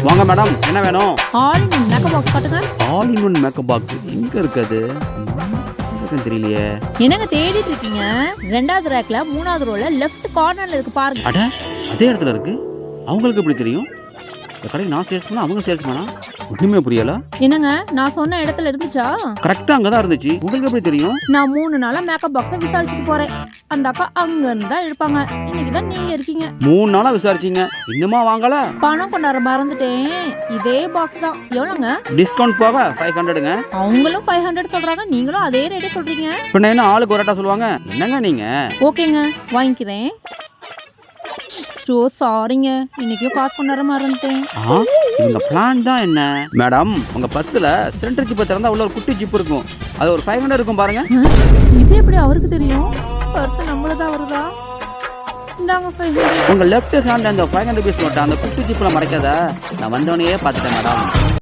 வாங்க மேடம், என்ன வேணும்? All in one makeup box காட்டுங்க. All in one makeup box எங்க இருக்குது? தெரியலையே. என்னங்க தேடிட்டு இருக்கீங்க? ரெண்டாவது ரேக்ல மூணாவது ரோல லெஃப்ட் கார்னர்ல இருக்கு பாருங்க. அட, அதே இடத்துல இருக்கு. அவங்களுக்கு எப்படி தெரியும்? இந்த கடைக்கு நான் சேல்ஸ் பண்ணா அவங்க சேல்ஸ் பண்ணா ஒண்ணுமே புரியல. என்னங்க நான் சொன்ன இடத்துல இருந்துச்சா? கரெக்டா அங்கதான் இருந்துச்சு. உங்களுக்கு எப்படி தெரியும்? நான் 3 நாளா மேக்கப் பாக்ஸை விசாரிச்சுட்டு போறேன். அந்த அக்கா அங்க இருந்தா இருப்பாங்க. இன்னைக்கு தான் நீங்க இருக்கீங்க. 3 நாளா விசாரிச்சீங்க, இன்னுமா வாங்கல? பணம் கொண்டாட மறந்துட்டேன். இதே பாக்ஸ் தான். எவ்வளவுங்க? டிஸ்கவுண்ட் போக 500ங்க. அவங்களும் 500 சொல்றாங்க, நீங்களும் அதே ரேட்டே சொல்றீங்க. பின்ன என்ன ஆளுக்கு ஒரு ரேட்டா சொல்லுவாங்க? என்னங்க நீங்க? ஓகேங்க, வாங்கிக்கிறேன். ஷோ சாரிங்க, இன்னைக்கும் காசு கொண்டாட மறந்துட்டேன். இவங்க பிளான் தான் என்ன? மேடம், உங்க பர்ஸ்ல சென்டர் ஜிப் திறந்தா உள்ள ஒரு குட்டி ஜிப் இருக்கும். அது ஒரு 500 இருக்கும் பாருங்க. இது எப்படி அவருக்கு தெரியும்? பர்ஸ் நம்மளதா வருதா? இந்தாங்க 500. உங்க லெஃப்ட் ஹேண்ட் அந்த 500 பீஸ் நோட்டை அந்த குட்டி ஜிப்ல மறைக்காத. நான் வந்தவனையே பார்த்துட்டேன் மேடம்.